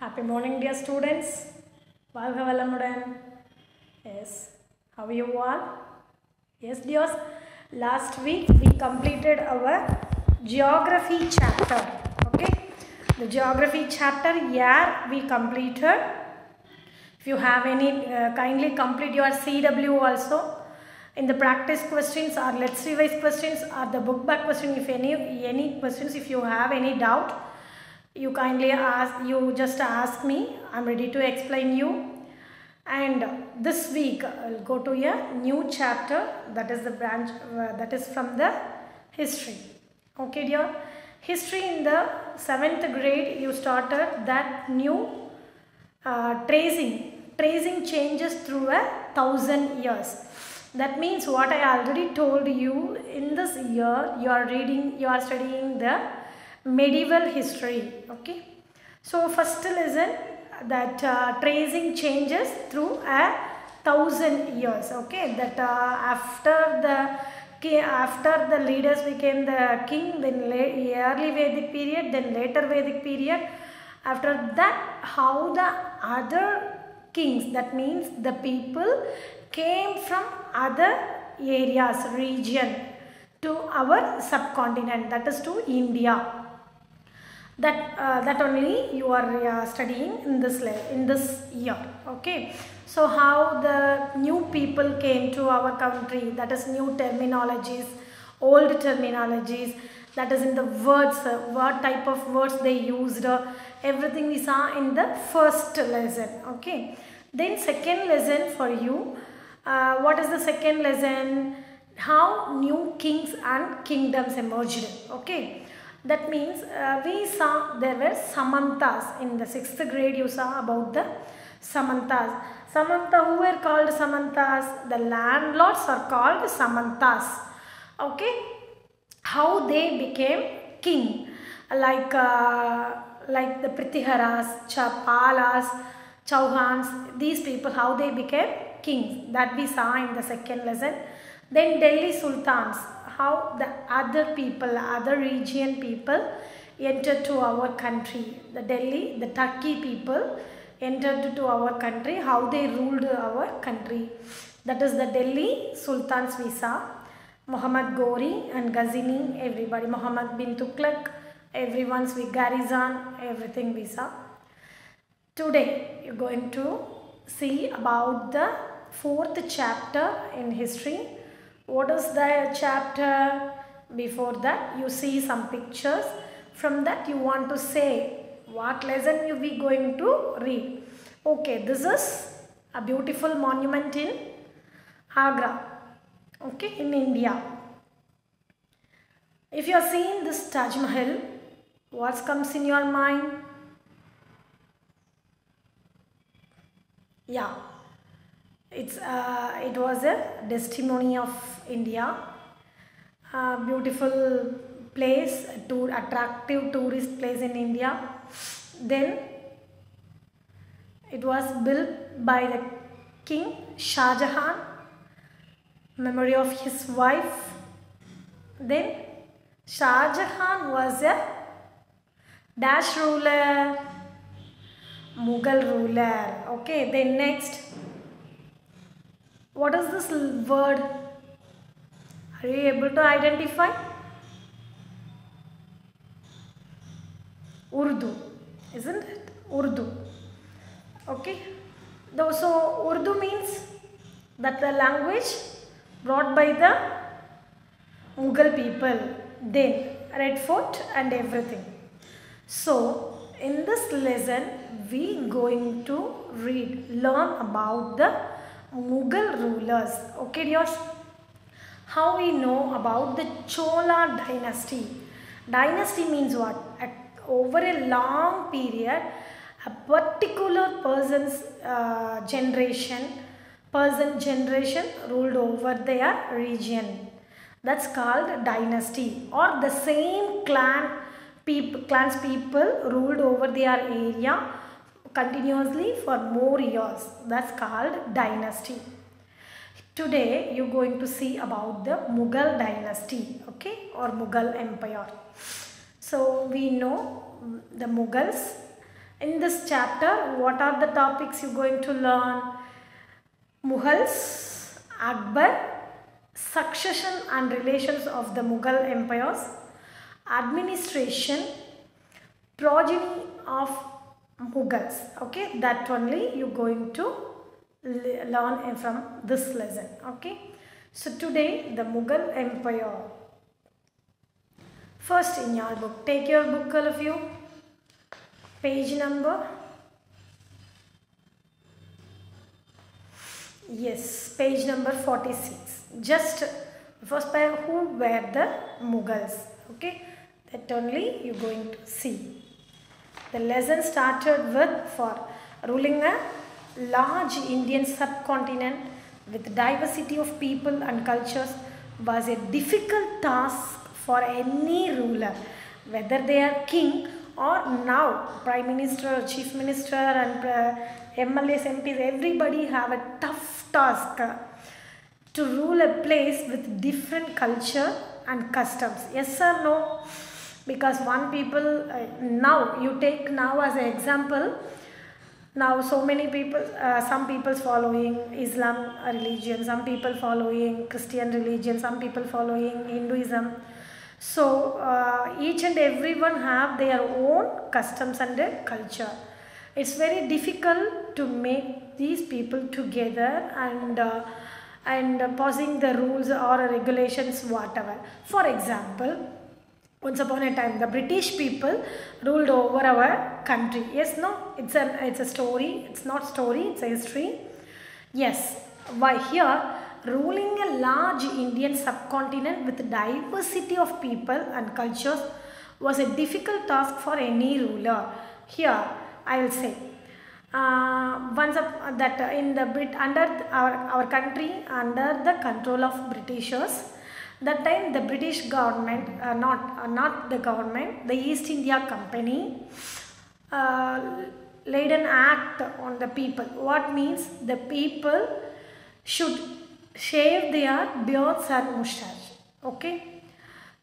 Happy morning, dear students. Valga Valamudan. Yes. How are you all? Yes, dears. Last week we completed our geography chapter. Okay. The geography chapter here we completed. If you have any, kindly complete your CW also. In the practice questions or let's revise questions or the book back question, if any questions, if you have any doubt, you kindly ask, you just ask me. I'm ready to explain you. And this week I'll go to a new chapter, that is the branch that is from the history. Okay, dear. History in the 7th grade you started that new tracing changes through 1,000 years. That means what I already told you, in this year you are studying the medieval history. Okay, so first lesson, that tracing changes through 1,000 years. Okay, that after the leaders became the king, then early Vedic period, then later Vedic period. After that, how the other kings, that means the people came from other areas, region to our subcontinent, that is to India. That only you are studying in this year. Okay, so how the new people came to our country, that is new terminologies, old terminologies, that is in the words, what type of words they used, everything we saw in the first lesson. Okay, then second lesson for you, what is the second lesson? How new kings and kingdoms emerged. Okay, that means we saw there were Samantas. In the 6th grade you saw about the Samantas. Who were called Samantas? The landlords are called Samantas. Okay, how they became king, like the Prithiharas, Chapalas, Chauhans, these people, how they became kings, that we saw in the second lesson. Then Delhi Sultans, how the other people, other region people entered to our country. The Delhi, the Turkey people entered to our country, how they ruled our country. That is the Delhi Sultans we saw. Muhammad Ghori and Ghazni, everybody, Muhammad bin Tughlaq, everyone's with Garizan, everything we saw. Today you're going to see about the 4th chapter in history. What is the chapter? Before that you see some pictures. From that you want to say what lesson you be going to read. Okay, this is a beautiful monument in Agra. Okay, in India. If you are seeing this Taj Mahal, what comes in your mind? Yeah, it was a testimony of India. Beautiful place, attractive tourist place in India. Then it was built by the King Shah Jahan, memory of his wife. Then Shah Jahan was a dash ruler, Mughal ruler. Okay, then next, what is this word? Are you able to identify? Urdu, isn't it? Urdu. Okay, so Urdu means that the language brought by the Mughal people, then Red Fort and everything. So in this lesson we going to learn about the Mughal rulers. Okay, dears. How we know about the Chola dynasty? Dynasty means what? Over a long period, a particular person's generation ruled over their region. That's called dynasty. Or the same clans people ruled over their area continuously for more years. That's called dynasty. Today you're going to see about the Mughal dynasty, okay, or Mughal empire. So we know the Mughals In this chapter, what are the topics you're going to learn? Mughals, Akbar, succession and relations of the Mughal empires, administration, progeny of Mughals. Okay, that only you're going to learn from this lesson. Okay, so today the Mughal Empire. First in your book, take your book, all of you, page number, yes, page number 46. Just first by who were the Mughals. Okay, that only you're going to see. The lesson started with for ruling a large Indian subcontinent with diversity of people and cultures was a difficult task for any ruler, whether they are king or now prime minister, chief minister and MLAs, MPs, everybody have a tough task to rule a place with different culture and customs. Yes or no? Because one people, now you take now as an example, now so many people, some people following Islam religion, some people following Christian religion, some people following Hinduism. So each and everyone have their own customs and culture. It's very difficult to make these people together and posing the rules or regulations, whatever. For example, once upon a time, the British people ruled over our country. Yes, no, it's a story. It's not story. It's a history. Yes, why here ruling a large Indian subcontinent with diversity of people and cultures was a difficult task for any ruler. Here, I will say, once that in the under our country under the control of Britishers. That time the British government, not the government, the East India Company laid an act on the people. What means the people should shave their beards and mustache. Okay.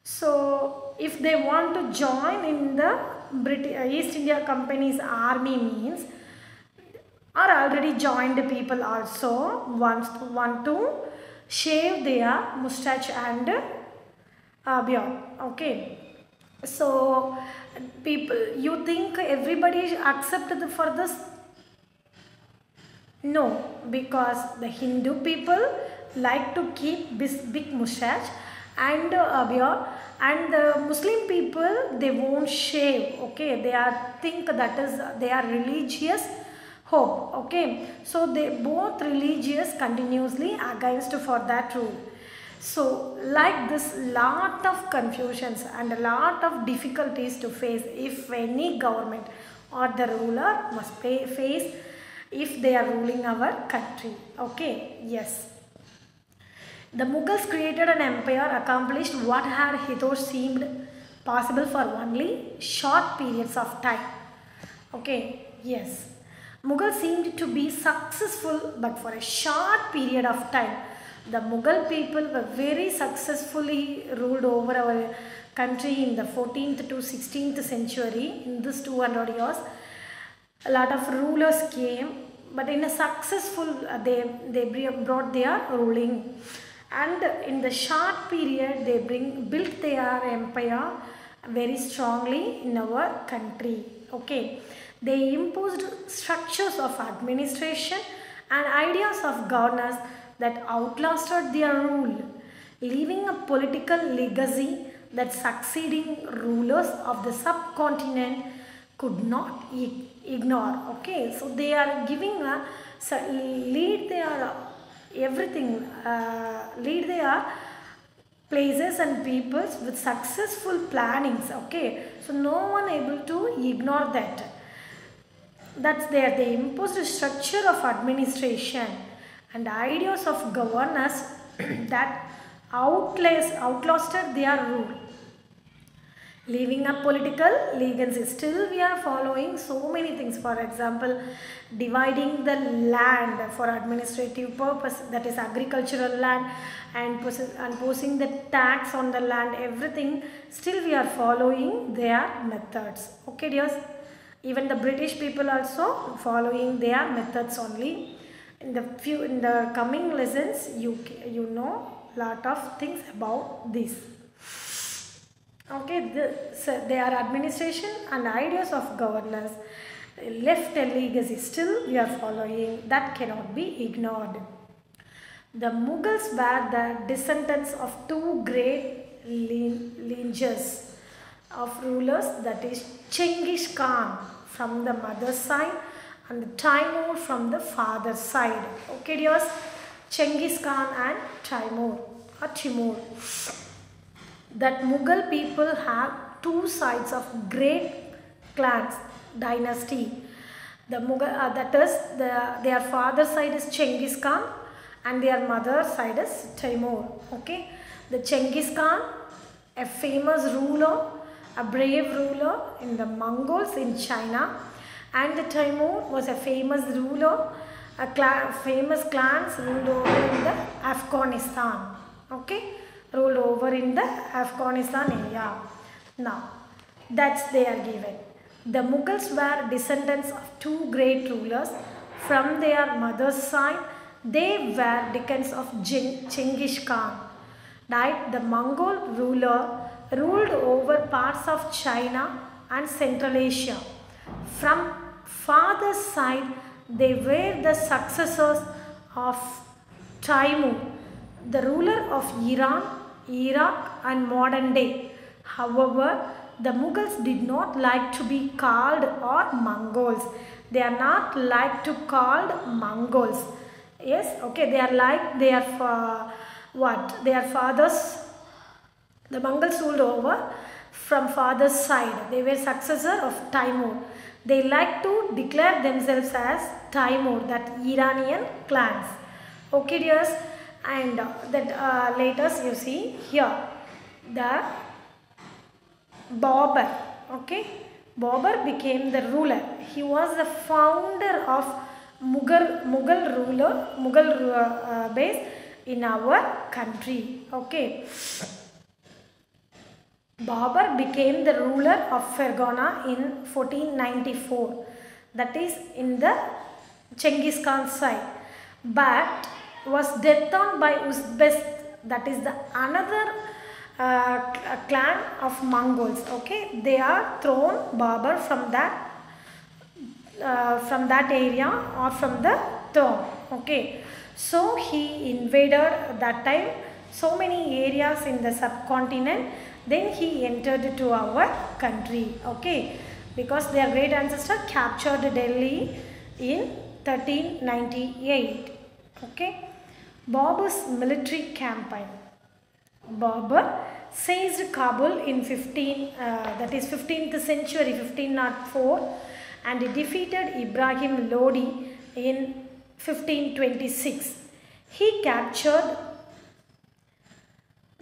So if they want to join in the East India Company's army means, or already joined people also want to shave their mustache and beard. Okay, so people, you think everybody accepted for this? No, because the Hindu people like to keep this big mustache and beard, and the Muslim people, they won't shave. Okay, they think that is they are religious hope. Okay, so they both religious continuously against for that rule. So like this, lot of confusions and a lot of difficulties to face if any government or the ruler must face if they are ruling our country. Okay, yes. The Mughals created an empire, accomplished what had hitherto seemed possible for only short periods of time. Okay, yes. Mughal seemed to be successful, but for a short period of time. The Mughal people were very successfully ruled over our country in the 14th to 16th century. In this 200 years, a lot of rulers came, but in a successful, they brought their ruling. And in the short period, they built their empire very strongly in our country. Okay. They imposed structures of administration and ideas of governance that outlasted their rule, leaving a political legacy that succeeding rulers of the subcontinent could not ignore. Okay, so they are giving lead their everything, lead their places and peoples with successful plannings. Okay, so no one able to ignore that. That's there. They imposed a structure of administration and ideas of governance that outlasted their rule, leaving a political legacy. Still we are following so many things. For example, dividing the land for administrative purpose, that is agricultural land, and imposing the tax on the land, everything. Still we are following their methods. Okay dears. Even the British people also following their methods only. In the coming lessons, you know lot of things about this. Okay, their administration and ideas of governance left a legacy still we are following that cannot be ignored. The Mughals were the descendants of two great lineages of rulers, that is Chengiz Khan from the mother's side and Timur from the father's side. Okay dears, Chengiz Khan and Timur. That Mughal people have two sides of great clans dynasty. The Mughal, that is their father's side is Chengiz Khan and their mother's side is Timur. Okay, the Chengiz Khan, a famous ruler, a brave ruler in the Mongols in China, and the Timur was a famous ruler, famous clans ruled over in the Afghanistan. Okay, ruled over in the Afghanistan area. Now, that's they are given. The Mughals were descendants of two great rulers. From their mother's side, they were descendants of Chengiz Khan. Right? The Mongol ruler ruled over parts of China and Central Asia. From father's side, they were the successors of Timur, the ruler of Iran, Iraq and modern day. However, the Mughals did not like to be called or Mongols. They are not like to called Mongols. Yes, okay, they are like their their fathers. The Mongols ruled over from father's side. They were successor of Timur. They like to declare themselves as Timur, that Iranian clans. Okay dears, and that later you see here the Babur. Okay, Babur became the ruler. He was the founder of Mughal base in our country. Okay, Babur became the ruler of Fergana in 1494. That is in the Chengiz Khan's side, but was death on by Uzbeks. That is the another clan of Mongols. Okay, they are thrown Babur from that area or from the throne. Okay, so he invaded that time so many areas in the subcontinent. Then he entered to our country. Okay, because their great ancestor captured Delhi in 1398. Okay, Babur's military campaign. Babur seized Kabul in 15th century, 1504, and defeated Ibrahim Lodi in 1526. He captured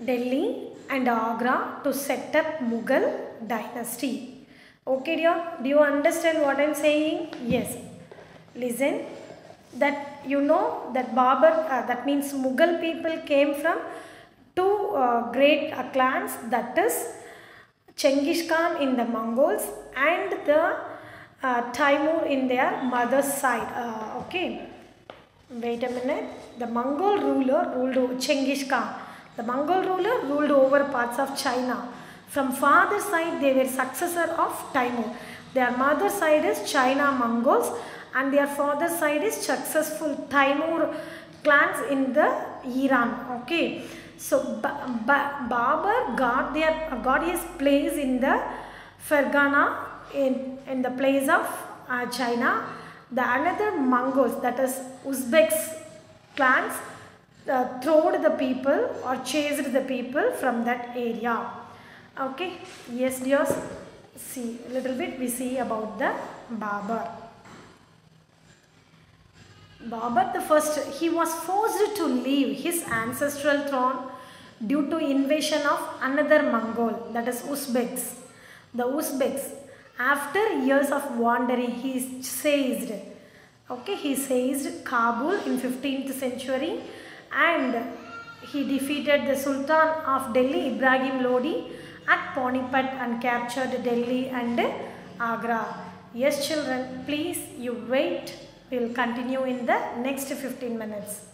Delhi and Agra to set up Mughal dynasty. Okay dear, do you understand what I am saying? Yes. Listen, that you know that Babur, that means Mughal people came from two great clans, that is Chengiz Khan in the Mongols and the Timur in their mother's side. Okay, wait a minute. The Mongol ruler ruled over Chengiz Khan. The Mongol ruler ruled over parts of China. From father's side, they were successor of Timur. Their mother's side is China Mongols, and their father's side is successful Timur clans in the Iran. Okay, so Babur got his place in the Fergana in the place of China. The another Mongols, that is Uzbeks clans, throwed the people or chased the people from that area. Okay, yes dears, see a little bit we see about the Babur. Babur the first, he was forced to leave his ancestral throne due to invasion of another Mongol, that is Uzbeks. The Uzbeks, after years of wandering, he seized. Okay, he seized Kabul in 15th century and he defeated the Sultan of Delhi, Ibrahim Lodi, at Panipat and captured Delhi and Agra. Yes children, please you wait. We will continue in the next 15 minutes.